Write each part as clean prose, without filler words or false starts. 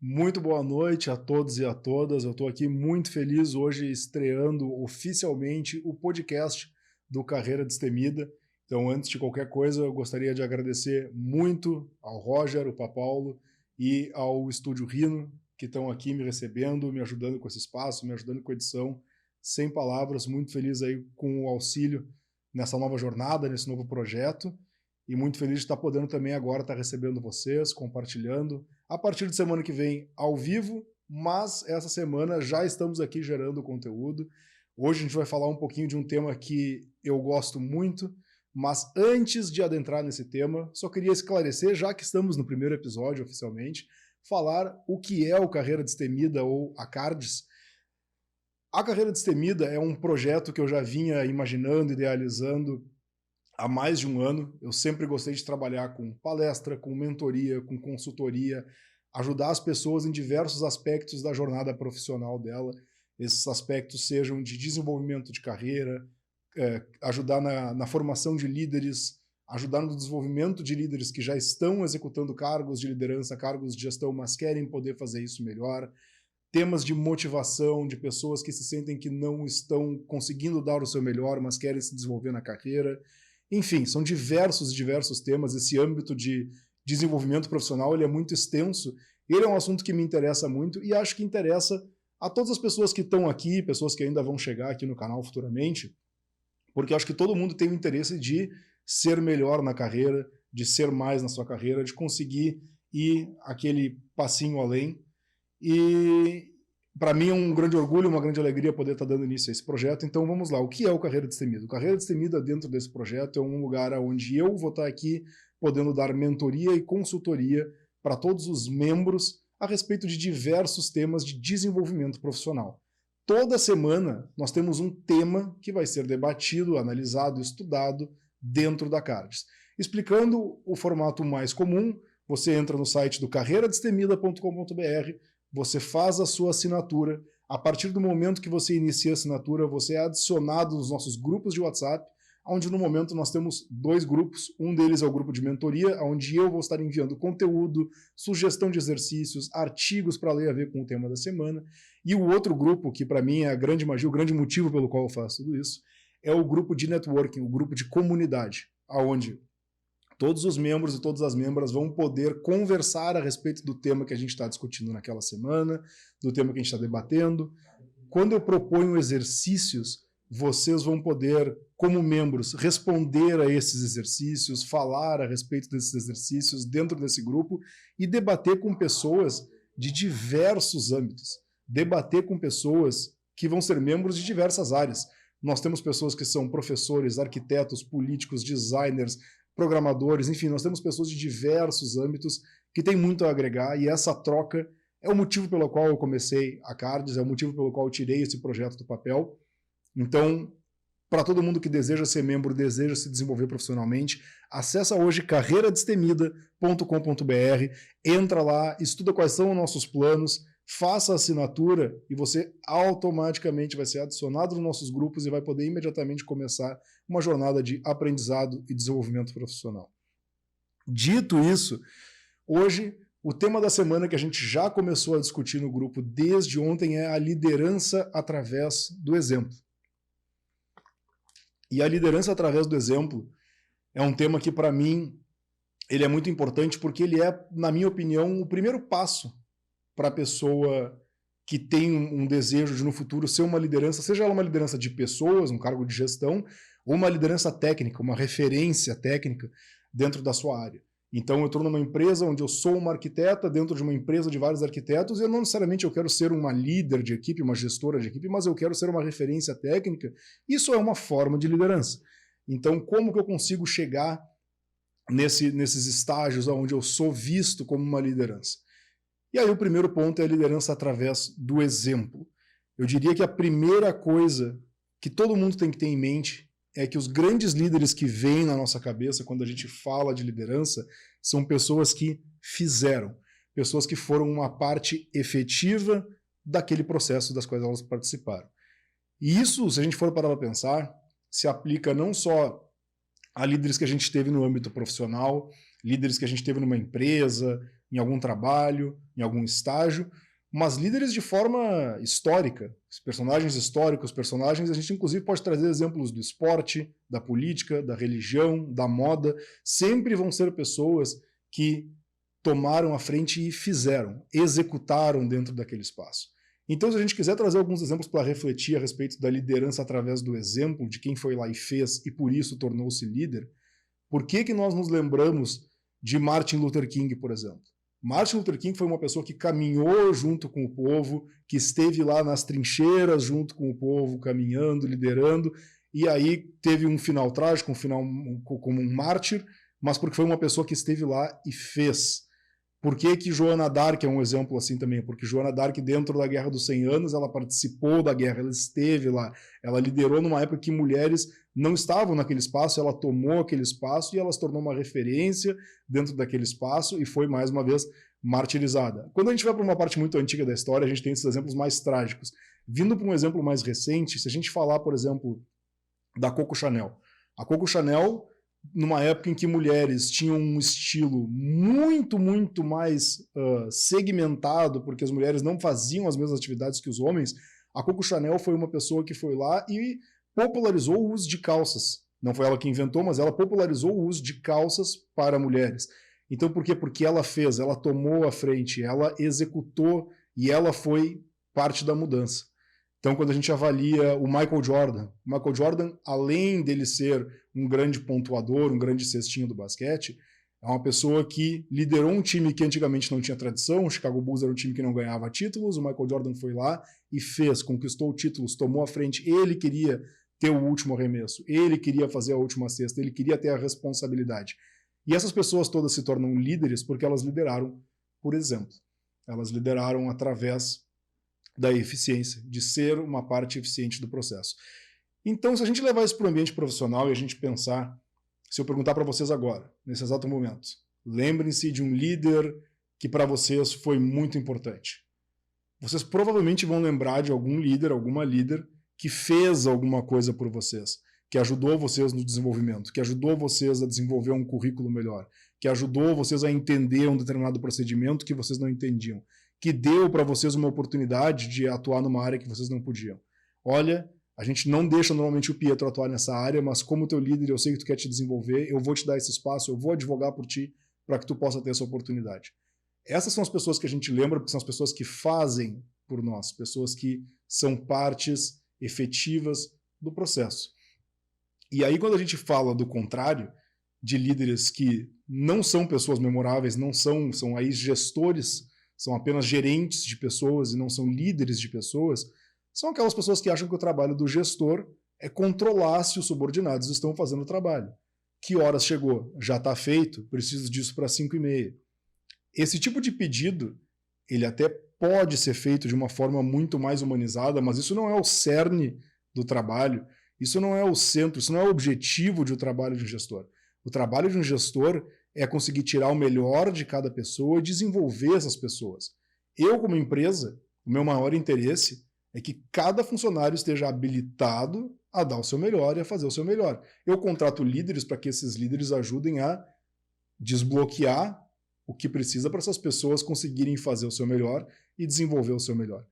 Muito boa noite a todos e a todas. Eu estou aqui muito feliz hoje estreando oficialmente o podcast do Carreira Destemida. Então, antes de qualquer coisa, eu gostaria de agradecer muito ao Roger, o Papaulo e ao Estúdio Rino, que estão aqui me recebendo, me ajudando com esse espaço, me ajudando com a edição. Sem palavras, muito feliz aí com o auxílio nessa nova jornada, nesse novo projeto. E muito feliz de estar podendo também agora estar recebendo vocês, compartilhando. A partir de semana que vem, ao vivo, mas essa semana já estamos aqui gerando conteúdo. Hoje a gente vai falar um pouquinho de um tema que eu gosto muito, mas antes de adentrar nesse tema, só queria esclarecer, já que estamos no primeiro episódio oficialmente, falar o que é o Carreira Destemida ou a Cardes. A Carreira Destemida é um projeto que eu já vinha imaginando, idealizando há mais de um ano. Eu sempre gostei de trabalhar com palestra, com mentoria, com consultoria, ajudar as pessoas em diversos aspectos da jornada profissional dela. Esses aspectos sejam de desenvolvimento de carreira, ajudar na formação de líderes, ajudar no desenvolvimento de líderes que já estão executando cargos de liderança, cargos de gestão, mas querem poder fazer isso melhor. Temas de motivação, de pessoas que se sentem que não estão conseguindo dar o seu melhor, mas querem se desenvolver na carreira. Enfim, são diversos temas. Esse âmbito de desenvolvimento profissional ele é muito extenso. Ele é um assunto que me interessa muito e acho que interessa a todas as pessoas que estão aqui, pessoas que ainda vão chegar aqui no canal futuramente, porque acho que todo mundo tem o interesse de ser melhor na carreira, de ser mais na sua carreira, de conseguir ir aquele passinho além. E para mim é um grande orgulho, uma grande alegria poder estar dando início a esse projeto. Então vamos lá, o que é o Carreira Destemida? O Carreira Destemida dentro desse projeto é um lugar onde eu vou estar aqui podendo dar mentoria e consultoria para todos os membros a respeito de diversos temas de desenvolvimento profissional. Toda semana nós temos um tema que vai ser debatido, analisado, estudado dentro da Cardes. Explicando o formato mais comum, você entra no site do carreiradestemida.com.br, você faz a sua assinatura. A partir do momento que você inicia a assinatura, você é adicionado nos nossos grupos de WhatsApp, onde no momento nós temos 2 grupos. Um deles é o grupo de mentoria, onde eu vou estar enviando conteúdo, sugestão de exercícios, artigos para ler a ver com o tema da semana. E o outro grupo, que para mim é a grande magia, o grande motivo pelo qual eu faço tudo isso, é o grupo de networking, o grupo de comunidade, onde todos os membros e todas as membras vão poder conversar a respeito do tema que a gente está discutindo naquela semana, do tema que a gente está debatendo. Quando eu proponho exercícios, vocês vão poder, como membros, responder a esses exercícios, falar a respeito desses exercícios dentro desse grupo e debater com pessoas de diversos âmbitos. Debater com pessoas que vão ser membros de diversas áreas. Nós temos pessoas que são professores, arquitetos, políticos, designers, programadores, enfim, nós temos pessoas de diversos âmbitos que têm muito a agregar e essa troca é o motivo pelo qual eu comecei a Cardes, é o motivo pelo qual eu tirei esse projeto do papel. Então, para todo mundo que deseja ser membro, deseja se desenvolver profissionalmente, acessa hoje carreiradestemida.com.br, entra lá, estuda quais são os nossos planos, faça a assinatura e você automaticamente vai ser adicionado nos nossos grupos e vai poder imediatamente começar uma jornada de aprendizado e desenvolvimento profissional. Dito isso, hoje o tema da semana que a gente já começou a discutir no grupo desde ontem é a liderança através do exemplo. E a liderança através do exemplo é um tema que para mim ele é muito importante porque ele é, na minha opinião, o primeiro passo para a pessoa que tem um desejo de no futuro ser uma liderança, seja ela uma liderança de pessoas, um cargo de gestão, ou uma liderança técnica, uma referência técnica dentro da sua área. Então eu estou numa empresa onde eu sou uma arquiteta, dentro de uma empresa de vários arquitetos, e não necessariamente eu quero ser uma líder de equipe, uma gestora de equipe, mas eu quero ser uma referência técnica. Isso é uma forma de liderança. Então como que eu consigo chegar nesses estágios onde eu sou visto como uma liderança? E aí o primeiro ponto é a liderança através do exemplo. Eu diria que a primeira coisa que todo mundo tem que ter em mente é que os grandes líderes que vêm na nossa cabeça quando a gente fala de liderança são pessoas que fizeram, pessoas que foram uma parte efetiva daquele processo das quais elas participaram. E isso, se a gente for parar para pensar, se aplica não só a líderes que a gente teve no âmbito profissional, líderes que a gente teve numa empresa, em algum trabalho, em algum estágio, mas líderes de forma histórica, personagens históricos, personagens, a gente inclusive pode trazer exemplos do esporte, da política, da religião, da moda, sempre vão ser pessoas que tomaram a frente e fizeram, executaram dentro daquele espaço. Então, se a gente quiser trazer alguns exemplos para refletir a respeito da liderança através do exemplo de quem foi lá e fez e por isso tornou-se líder, por que nós nos lembramos de Martin Luther King, por exemplo? Martin Luther King foi uma pessoa que caminhou junto com o povo, que esteve lá nas trincheiras junto com o povo, caminhando, liderando, e aí teve um final trágico, um final como um mártir, mas porque foi uma pessoa que esteve lá e fez. Por que Joana d'Arc é um exemplo assim também? Porque Joana d'Arc, dentro da Guerra dos 100 Anos, ela participou da guerra, ela esteve lá, ela liderou numa época que mulheres não estavam naquele espaço, ela tomou aquele espaço e ela se tornou uma referência dentro daquele espaço e foi, mais uma vez, martirizada. Quando a gente vai para uma parte muito antiga da história, a gente tem esses exemplos mais trágicos. Vindo para um exemplo mais recente, se a gente falar, por exemplo, da Coco Chanel. A Coco Chanel, numa época em que mulheres tinham um estilo muito, muito mais segmentado, porque as mulheres não faziam as mesmas atividades que os homens, a Coco Chanel foi uma pessoa que foi lá e popularizou o uso de calças. Não foi ela que inventou, mas ela popularizou o uso de calças para mulheres. Então, por quê? Porque ela fez, ela tomou a frente, ela executou e ela foi parte da mudança. Então, quando a gente avalia o Michael Jordan, além dele ser um grande pontuador, um grande cestinho do basquete, é uma pessoa que liderou um time que antigamente não tinha tradição, o Chicago Bulls era um time que não ganhava títulos, o Michael Jordan foi lá e fez, conquistou títulos, tomou a frente, ele queria ter o último arremesso, ele queria fazer a última cesta, ele queria ter a responsabilidade. E essas pessoas todas se tornam líderes porque elas lideraram por exemplo. Elas lideraram através da eficiência, de ser uma parte eficiente do processo. Então, se a gente levar isso para o ambiente profissional e a gente pensar, se eu perguntar para vocês agora, nesse exato momento, lembrem-se de um líder que para vocês foi muito importante. Vocês provavelmente vão lembrar de algum líder, alguma líder que fez alguma coisa por vocês, que ajudou vocês no desenvolvimento, que ajudou vocês a desenvolver um currículo melhor, que ajudou vocês a entender um determinado procedimento que vocês não entendiam, que deu para vocês uma oportunidade de atuar numa área que vocês não podiam. Olha, a gente não deixa normalmente o Pietro atuar nessa área, mas como teu líder, eu sei que tu quer te desenvolver, eu vou te dar esse espaço, eu vou advogar por ti para que tu possa ter essa oportunidade. Essas são as pessoas que a gente lembra, porque são as pessoas que fazem por nós, pessoas que são partes efetivas do processo. E aí, quando a gente fala do contrário, de líderes que não são pessoas memoráveis, são aí gestores, são apenas gerentes de pessoas e não são líderes de pessoas, são aquelas pessoas que acham que o trabalho do gestor é controlar se os subordinados estão fazendo o trabalho. Que horas chegou? Já está feito? Preciso disso para 5h30. Esse tipo de pedido, ele até pode ser feito de uma forma muito mais humanizada, mas isso não é o cerne do trabalho, isso não é o centro, isso não é o objetivo de um trabalho de um gestor. O trabalho de um gestor é conseguir tirar o melhor de cada pessoa e desenvolver essas pessoas. Eu, como empresa, o meu maior interesse é que cada funcionário esteja habilitado a dar o seu melhor e a fazer o seu melhor. Eu contrato líderes para que esses líderes ajudem a desbloquear o que precisa para essas pessoas conseguirem fazer o seu melhor e desenvolver o seu melhor.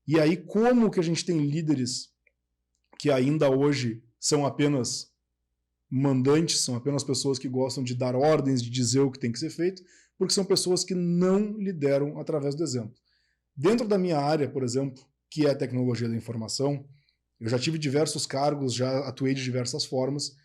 E aí, como que a gente tem líderes que ainda hoje são apenas mandantes, são apenas pessoas que gostam de dar ordens, de dizer o que tem que ser feito, porque são pessoas que não lideram através do exemplo. Dentro da minha área, por exemplo, que é a tecnologia da informação, eu já tive diversos cargos, já atuei de diversas formas,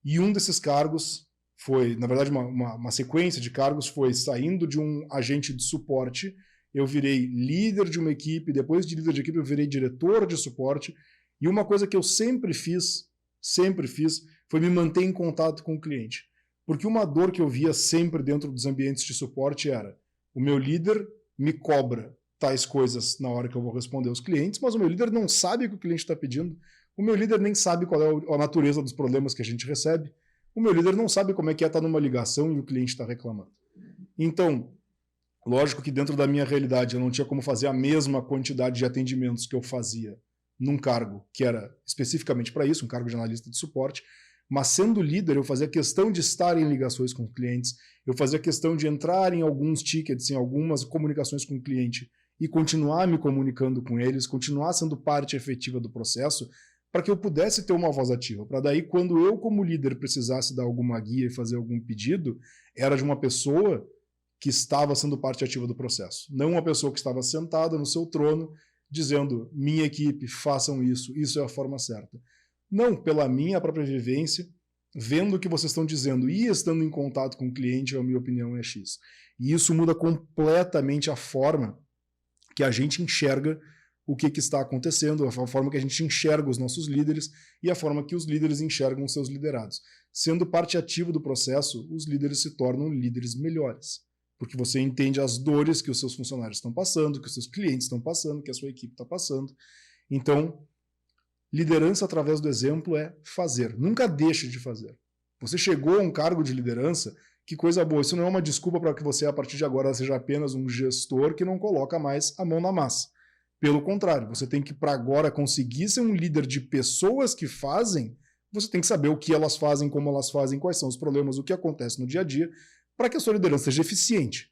e um desses cargos foi, na verdade, uma sequência de cargos foi saindo de um agente de suporte, eu virei líder de uma equipe, depois de líder de equipe eu virei diretor de suporte, e uma coisa que eu sempre fiz, foi me manter em contato com o cliente. Porque uma dor que eu via sempre dentro dos ambientes de suporte era: o meu líder me cobra tais coisas na hora que eu vou responder aos clientes, mas o meu líder não sabe o que o cliente está pedindo, o meu líder nem sabe qual é a natureza dos problemas que a gente recebe, o meu líder não sabe como é que é estar numa ligação e o cliente está reclamando. Então, lógico que dentro da minha realidade eu não tinha como fazer a mesma quantidade de atendimentos que eu fazia num cargo que era especificamente para isso, um cargo de analista de suporte, Mas sendo líder, eu fazia questão de estar em ligações com clientes, eu fazia questão de entrar em alguns tickets, em algumas comunicações com o cliente e continuar me comunicando com eles, continuar sendo parte efetiva do processo, para que eu pudesse ter uma voz ativa. Para daí, quando eu, como líder, precisasse dar alguma guia e fazer algum pedido, era de uma pessoa que estava sendo parte ativa do processo. Não uma pessoa que estava sentada no seu trono, dizendo, minha equipe, façam isso, isso é a forma certa. Não, pela minha própria vivência, vendo o que vocês estão dizendo e estando em contato com o cliente, a minha opinião é X. E isso muda completamente a forma que a gente enxerga o que está acontecendo, a forma que a gente enxerga os nossos líderes e a forma que os líderes enxergam os seus liderados. Sendo parte ativa do processo, os líderes se tornam líderes melhores, porque você entende as dores que os seus funcionários estão passando, que os seus clientes estão passando, que a sua equipe está passando. Então, liderança através do exemplo é fazer. Nunca deixe de fazer. Você chegou a um cargo de liderança, que coisa boa. Isso não é uma desculpa para que você, a partir de agora, seja apenas um gestor que não coloca mais a mão na massa. Pelo contrário, você tem que, para agora, conseguir ser um líder de pessoas que fazem, você tem que saber o que elas fazem, como elas fazem, quais são os problemas, o que acontece no dia a dia, para que a sua liderança seja eficiente.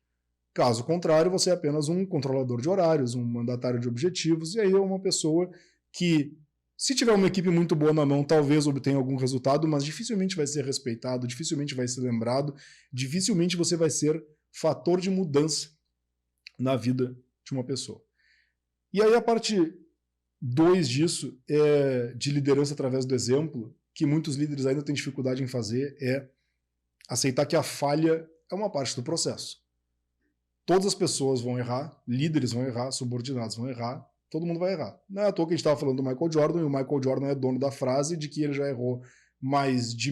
Caso contrário, você é apenas um controlador de horários, um mandatário de objetivos, e aí é uma pessoa que, se tiver uma equipe muito boa na mão, talvez obtenha algum resultado, mas dificilmente vai ser respeitado, dificilmente vai ser lembrado, dificilmente você vai ser fator de mudança na vida de uma pessoa. E aí a parte 2 disso, de liderança através do exemplo, que muitos líderes ainda têm dificuldade em fazer, é aceitar que a falha é uma parte do processo. Todas as pessoas vão errar, líderes vão errar, subordinados vão errar, todo mundo vai errar. Não é à toa que a gente estava falando do Michael Jordan, e o Michael Jordan é dono da frase de que ele já errou mais de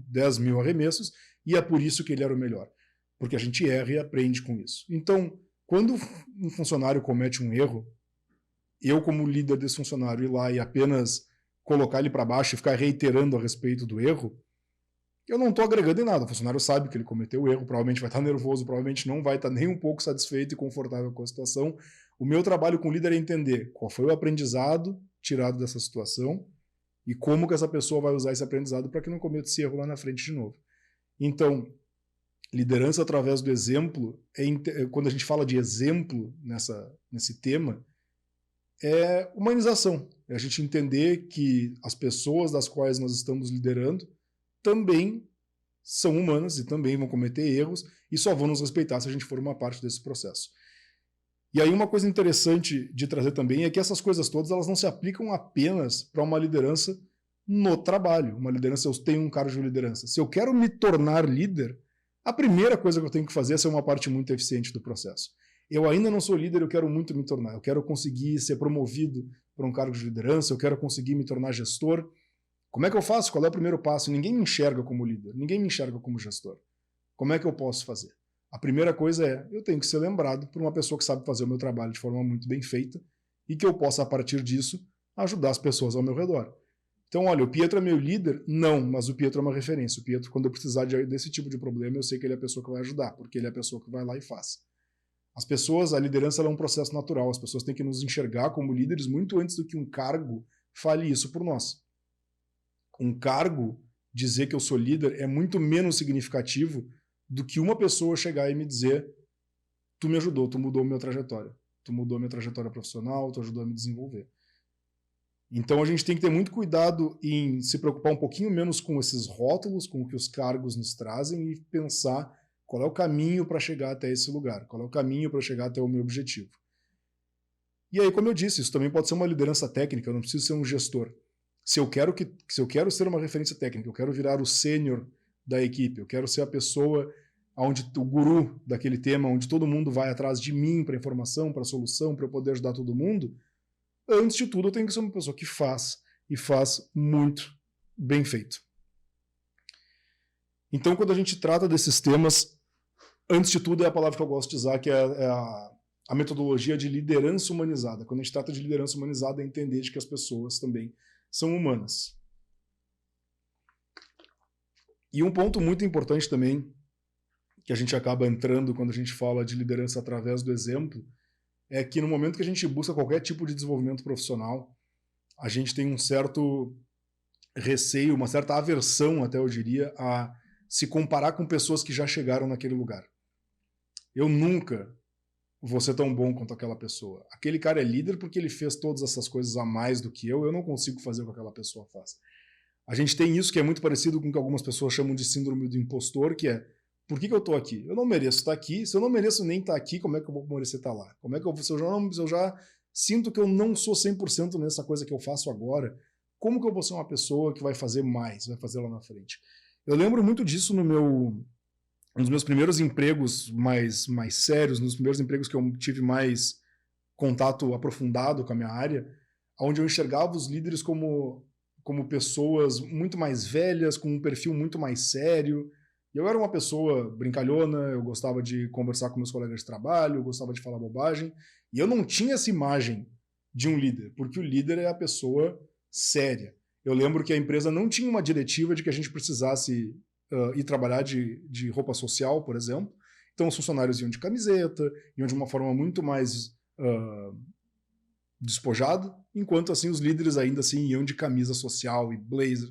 10 mil arremessos, e é por isso que ele era o melhor. Porque a gente erra e aprende com isso. Então, quando um funcionário comete um erro, eu, como líder desse funcionário, ir lá e apenas colocar ele para baixo e ficar reiterando a respeito do erro, eu não estou agregando em nada. O funcionário sabe que ele cometeu o erro, provavelmente vai estar nervoso, provavelmente não vai estar nem um pouco satisfeito e confortável com a situação. O meu trabalho com o líder é entender qual foi o aprendizado tirado dessa situação e como que essa pessoa vai usar esse aprendizado para que não cometa esse erro lá na frente de novo. Então, liderança através do exemplo, quando a gente fala de exemplo nesse tema, é humanização. É a gente entender que as pessoas das quais nós estamos liderando também são humanas e também vão cometer erros e só vão nos respeitar se a gente for uma parte desse processo. E aí uma coisa interessante de trazer também é que essas coisas todas elas não se aplicam apenas para uma liderança no trabalho. Uma liderança, eu tenho um cargo de liderança. Se eu quero me tornar líder, a primeira coisa que eu tenho que fazer é ser uma parte muito eficiente do processo. Eu ainda não sou líder, eu quero muito me tornar. Eu quero conseguir ser promovido para um cargo de liderança, eu quero conseguir me tornar gestor. Como é que eu faço? Qual é o primeiro passo? Ninguém me enxerga como líder, ninguém me enxerga como gestor. Como é que eu posso fazer? A primeira coisa é, eu tenho que ser lembrado por uma pessoa que sabe fazer o meu trabalho de forma muito bem feita e que eu possa, a partir disso, ajudar as pessoas ao meu redor. Então, olha, o Pietro é meu líder? Não, mas o Pietro é uma referência. O Pietro, quando eu precisar desse tipo de problema, eu sei que ele é a pessoa que vai ajudar, porque ele é a pessoa que vai lá e faz. As pessoas, a liderança é um processo natural, as pessoas têm que nos enxergar como líderes muito antes do que um cargo fale isso por nós. Um cargo, dizer que eu sou líder, é muito menos significativo do que uma pessoa chegar e me dizer: tu me ajudou, tu mudou minha trajetória, tu mudou minha trajetória profissional, tu ajudou a me desenvolver. Então a gente tem que ter muito cuidado em se preocupar um pouquinho menos com esses rótulos, com o que os cargos nos trazem e pensar qual é o caminho para chegar até esse lugar, qual é o caminho para chegar até o meu objetivo. E aí, como eu disse, isso também pode ser uma liderança técnica, eu não preciso ser um gestor. Se eu quero ser uma referência técnica, eu quero virar o sênior da equipe, eu quero ser a pessoa, o guru daquele tema, onde todo mundo vai atrás de mim para informação, para solução, para eu poder ajudar todo mundo, antes de tudo eu tenho que ser uma pessoa que faz, e faz muito bem feito. Então, quando a gente trata desses temas, antes de tudo é a palavra que eu gosto de usar, que é a metodologia de liderança humanizada. Quando a gente trata de liderança humanizada, é entender de que as pessoas também são humanas. E um ponto muito importante também, que a gente acaba entrando quando a gente fala de liderança através do exemplo, é que no momento que a gente busca qualquer tipo de desenvolvimento profissional, a gente tem um certo receio, uma certa aversão, até eu diria, a se comparar com pessoas que já chegaram naquele lugar. Eu nunca vou ser tão bom quanto aquela pessoa. Aquele cara é líder porque ele fez todas essas coisas a mais do que eu não consigo fazer o que aquela pessoa faz. A gente tem isso que é muito parecido com o que algumas pessoas chamam de síndrome do impostor, que é, por que eu tô aqui? Eu não mereço estar aqui, se eu não mereço nem estar aqui, como é que eu vou merecer estar lá? Como é que se eu já sinto que eu não sou 100% nessa coisa que eu faço agora, como que eu vou ser uma pessoa que vai fazer mais, vai fazer lá na frente? Eu lembro muito disso um dos meus primeiros empregos mais sérios, nos primeiros empregos que eu tive mais contato aprofundado com a minha área, onde eu enxergava os líderes como pessoas muito mais velhas, com um perfil muito mais sério. Eu era uma pessoa brincalhona, eu gostava de conversar com meus colegas de trabalho, eu gostava de falar bobagem, e eu não tinha essa imagem de um líder, porque o líder é a pessoa séria. Eu lembro que a empresa não tinha uma diretiva de que a gente precisasse ir trabalhar de roupa social, por exemplo. Então os funcionários iam de camiseta, iam de uma forma muito mais despojada, enquanto assim os líderes ainda assim iam de camisa social e blazer.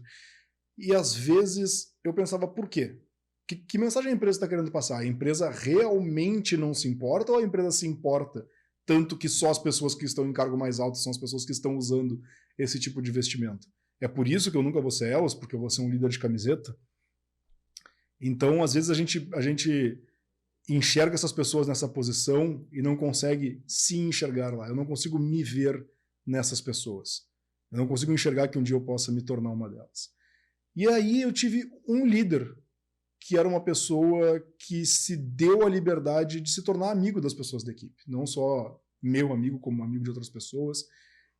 E às vezes eu pensava, por quê? Que mensagem a empresa está querendo passar? A empresa realmente não se importa ou a empresa se importa tanto que só as pessoas que estão em cargo mais alto são as pessoas que estão usando esse tipo de vestimento? É por isso que eu nunca vou ser elas, porque eu vou ser um líder de camiseta? Então, às vezes, a gente enxerga essas pessoas nessa posição e não consegue se enxergar lá. Eu não consigo me ver nessas pessoas. Eu não consigo enxergar que um dia eu possa me tornar uma delas. E aí eu tive um líder que era uma pessoa que se deu a liberdade de se tornar amigo das pessoas da equipe. Não só meu amigo, como amigo de outras pessoas.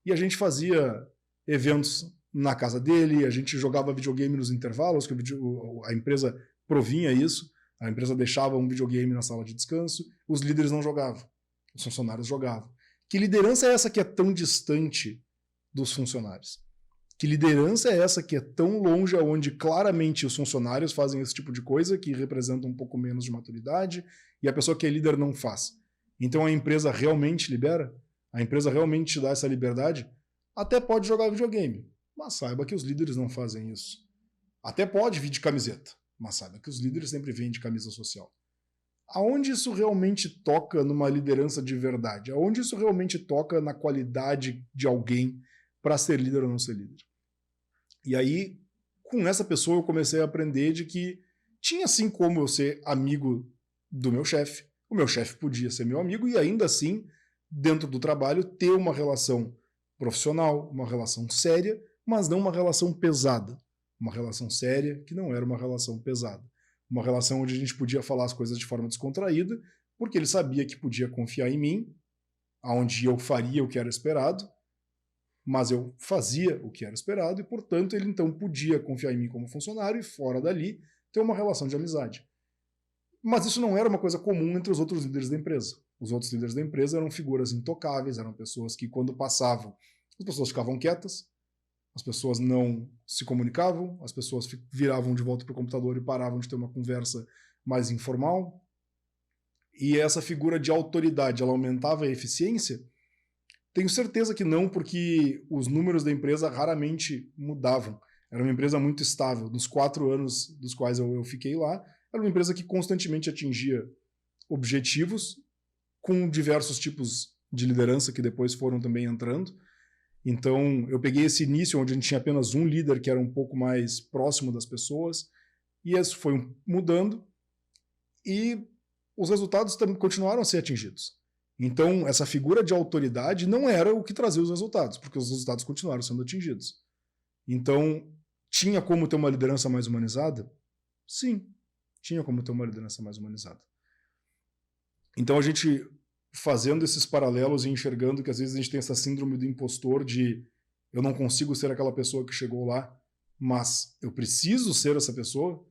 E a gente fazia eventos na casa dele, a gente jogava videogame nos intervalos, que a empresa provinha isso, a empresa deixava um videogame na sala de descanso, os líderes não jogavam, os funcionários jogavam. Que liderança é essa que é tão distante dos funcionários? Que liderança é essa que é tão longe, onde claramente os funcionários fazem esse tipo de coisa, que representa um pouco menos de maturidade, e a pessoa que é líder não faz? Então a empresa realmente libera? A empresa realmente te dá essa liberdade? Até pode jogar videogame, mas saiba que os líderes não fazem isso. Até pode vir de camiseta, mas saiba que os líderes sempre vêm de camisa social. Aonde isso realmente toca numa liderança de verdade? Aonde isso realmente toca na qualidade de alguém para ser líder ou não ser líder? E aí, com essa pessoa, eu comecei a aprender de que tinha sim como eu ser amigo do meu chefe, o meu chefe podia ser meu amigo e ainda assim, dentro do trabalho, ter uma relação profissional, uma relação séria, mas não uma relação pesada. Uma relação séria que não era uma relação pesada. Uma relação onde a gente podia falar as coisas de forma descontraída, porque ele sabia que podia confiar em mim, onde eu faria o que era esperado, mas eu fazia o que era esperado e, portanto, ele então podia confiar em mim como funcionário e, fora dali, ter uma relação de amizade. Mas isso não era uma coisa comum entre os outros líderes da empresa. Os outros líderes da empresa eram figuras intocáveis, eram pessoas que, quando passavam, as pessoas ficavam quietas, as pessoas não se comunicavam, as pessoas viravam de volta para o computador e paravam de ter uma conversa mais informal. E essa figura de autoridade, ela aumentava a eficiência? Tenho certeza que não, porque os números da empresa raramente mudavam. Era uma empresa muito estável. Nos 4 anos dos quais eu fiquei lá, era uma empresa que constantemente atingia objetivos, com diversos tipos de liderança que depois foram também entrando. Então, eu peguei esse início onde a gente tinha apenas um líder que era um pouco mais próximo das pessoas, e isso foi mudando, e os resultados também continuaram a ser atingidos. Então, essa figura de autoridade não era o que trazia os resultados, porque os resultados continuaram sendo atingidos. Então, tinha como ter uma liderança mais humanizada? Sim, tinha como ter uma liderança mais humanizada. Então, a gente, fazendo esses paralelos e enxergando que às vezes a gente tem essa síndrome do impostor de eu não consigo ser aquela pessoa que chegou lá, mas eu preciso ser essa pessoa,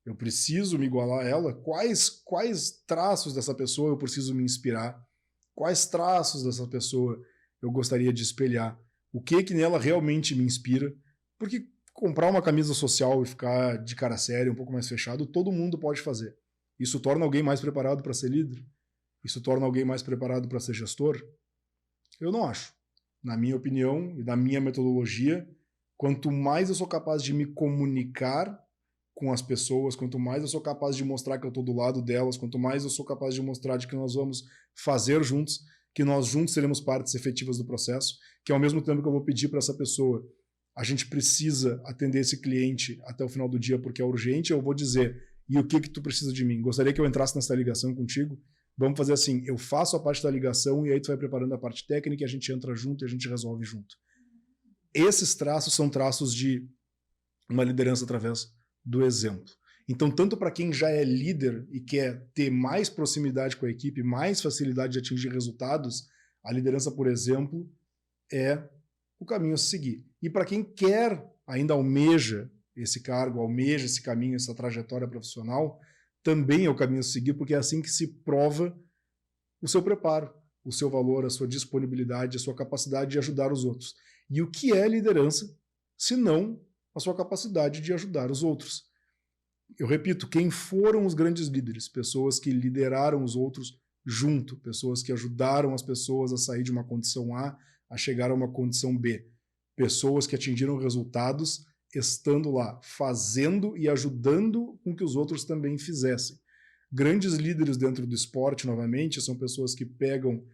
eu preciso me igualar a ela. Quais traços dessa pessoa eu preciso me inspirar? Quais traços dessa pessoa eu gostaria de espelhar? O que nela realmente me inspira? Porque comprar uma camisa social e ficar de cara séria, um pouco mais fechado, todo mundo pode fazer. Isso torna alguém mais preparado para ser líder? Isso torna alguém mais preparado para ser gestor? Eu não acho. Na minha opinião e na minha metodologia, Quanto mais eu sou capaz de me comunicar com as pessoas, quanto mais eu sou capaz de mostrar que eu estou do lado delas, quanto mais eu sou capaz de mostrar de que nós vamos fazer juntos, que nós juntos seremos partes efetivas do processo, que ao mesmo tempo que eu vou pedir para essa pessoa, a gente precisa atender esse cliente até o final do dia porque é urgente, eu vou dizer, e o que tu precisa de mim? Gostaria que eu entrasse nessa ligação contigo? Vamos fazer assim, eu faço a parte da ligação e aí tu vai preparando a parte técnica e a gente entra junto e a gente resolve junto. Esses traços são traços de uma liderança através do exemplo. Então, tanto para quem já é líder e quer ter mais proximidade com a equipe, mais facilidade de atingir resultados, a liderança, por exemplo, é o caminho a seguir. E para quem quer, ainda almeja esse cargo, almeja esse caminho, essa trajetória profissional, também é o caminho a seguir, porque é assim que se prova o seu preparo, o seu valor, a sua disponibilidade, a sua capacidade de ajudar os outros. E o que é liderança, se não a sua capacidade de ajudar os outros? Eu repito, quem foram os grandes líderes? Pessoas que lideraram os outros junto, pessoas que ajudaram as pessoas a sair de uma condição A a chegar a uma condição B. Pessoas que atingiram resultados estando lá, fazendo e ajudando com que os outros também fizessem. Grandes líderes dentro do esporte, novamente, são pessoas que pegam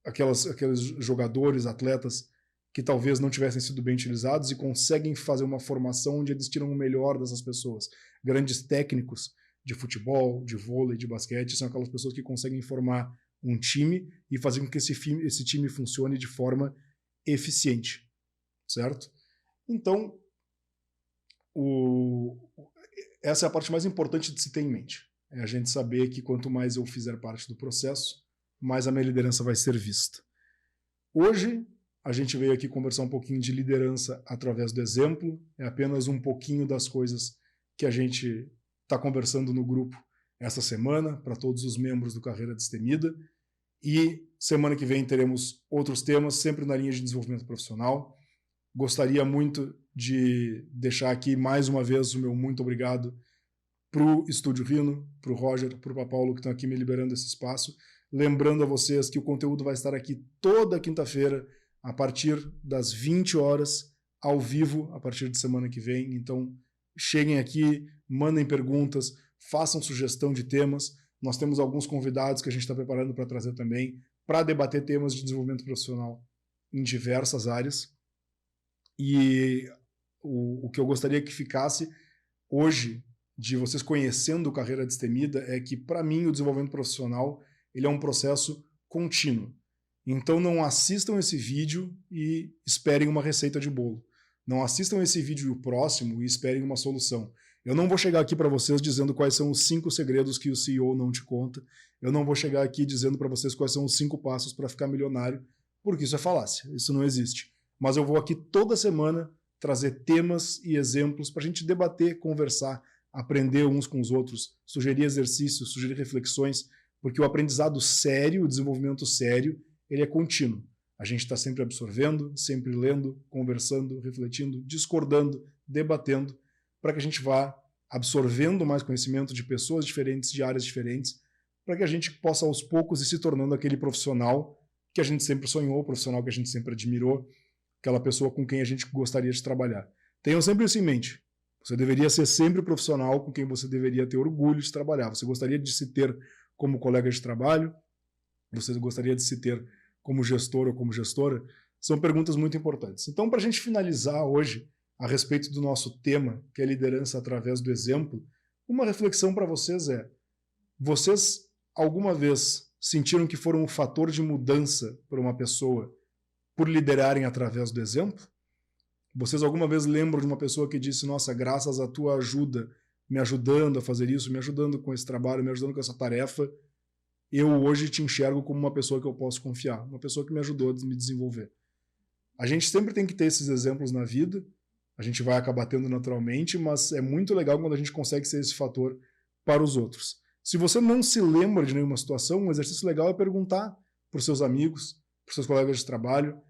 aqueles jogadores, atletas que talvez não tivessem sido bem utilizados e conseguem fazer uma formação onde eles tiram o melhor dessas pessoas. Grandes técnicos de futebol, de vôlei, de basquete, são aquelas pessoas que conseguem formar um time e fazer com que esse time funcione de forma eficiente, certo? Então, essa é a parte mais importante de se ter em mente. É a gente saber que quanto mais eu fizer parte do processo, mais a minha liderança vai ser vista. Hoje, a gente veio aqui conversar um pouquinho de liderança através do exemplo, é apenas um pouquinho das coisas que a gente está conversando no grupo essa semana, para todos os membros do Carreira Destemida, e semana que vem teremos outros temas, sempre na linha de desenvolvimento profissional. Gostaria muito de deixar aqui mais uma vez o meu muito obrigado para o Estúdio Rino, para o Roger, para o Paulo, que estão aqui me liberando esse espaço. Lembrando a vocês que o conteúdo vai estar aqui toda quinta-feira, a partir das 20 horas, ao vivo, a partir de semana que vem. Então, cheguem aqui, mandem perguntas, façam sugestão de temas. Nós temos alguns convidados que a gente está preparando para trazer também, para debater temas de desenvolvimento profissional em diversas áreas. E o que eu gostaria que ficasse hoje, de vocês conhecendo o Carreira Destemida, é que, para mim, o desenvolvimento profissional ele é um processo contínuo. Então não assistam esse vídeo e esperem uma receita de bolo. Não assistam esse vídeo e o próximo e esperem uma solução. Eu não vou chegar aqui para vocês dizendo quais são os 5 segredos que o CEO não te conta. Eu não vou chegar aqui dizendo para vocês quais são os 5 passos para ficar milionário, porque isso é falácia, isso não existe. Mas eu vou aqui toda semana trazer temas e exemplos para a gente debater, conversar, aprender uns com os outros, sugerir exercícios, sugerir reflexões, porque o aprendizado sério, o desenvolvimento sério, ele é contínuo. A gente está sempre absorvendo, sempre lendo, conversando, refletindo, discordando, debatendo, para que a gente vá absorvendo mais conhecimento de pessoas diferentes, de áreas diferentes, para que a gente possa aos poucos ir se tornando aquele profissional que a gente sempre sonhou, o profissional que a gente sempre admirou, aquela pessoa com quem a gente gostaria de trabalhar. Tenham sempre isso em mente. Você deveria ser sempre o profissional com quem você deveria ter orgulho de trabalhar. Você gostaria de se ter como colega de trabalho? Você gostaria de se ter como gestor ou como gestora? São perguntas muito importantes. Então, para a gente finalizar hoje a respeito do nosso tema, que é liderança através do exemplo, uma reflexão para vocês é: vocês alguma vez sentiram que foram um fator de mudança para uma pessoa por liderarem através do exemplo? Vocês alguma vez lembram de uma pessoa que disse: nossa, graças à tua ajuda, me ajudando a fazer isso, me ajudando com esse trabalho, me ajudando com essa tarefa, eu hoje te enxergo como uma pessoa que eu posso confiar, uma pessoa que me ajudou a me desenvolver. A gente sempre tem que ter esses exemplos na vida, a gente vai acabar tendo naturalmente, mas é muito legal quando a gente consegue ser esse fator para os outros. Se você não se lembra de nenhuma situação, um exercício legal é perguntar para os seus amigos, para os seus colegas de trabalho,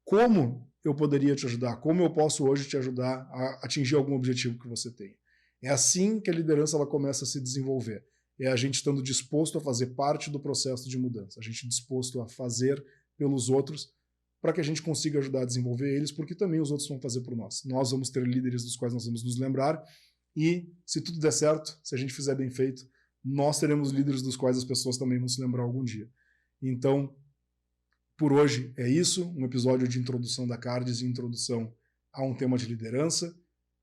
como eu poderia te ajudar, como eu posso hoje te ajudar a atingir algum objetivo que você tem. É assim que a liderança ela começa a se desenvolver. É a gente estando disposto a fazer parte do processo de mudança, a gente disposto a fazer pelos outros, para que a gente consiga ajudar a desenvolver eles, porque também os outros vão fazer por nós. Nós vamos ter líderes dos quais nós vamos nos lembrar e, se tudo der certo, se a gente fizer bem feito, nós teremos líderes dos quais as pessoas também vão se lembrar algum dia. Então, por hoje é isso, um episódio de introdução da Cards e introdução a um tema de liderança.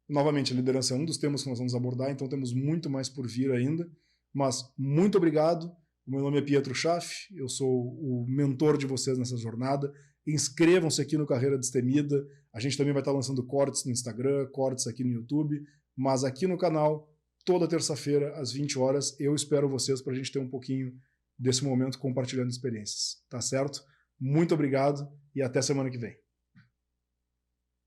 Novamente, a liderança é um dos temas que nós vamos abordar, então temos muito mais por vir ainda. Mas muito obrigado. O meu nome é Pietro Schaff, eu sou o mentor de vocês nessa jornada. Inscrevam-se aqui no Carreira Destemida. A gente também vai estar lançando cortes no Instagram, cortes aqui no YouTube, mas aqui no canal, toda terça-feira, às 20 horas, eu espero vocês para a gente ter um pouquinho desse momento compartilhando experiências. Tá certo? Muito obrigado e até semana que vem.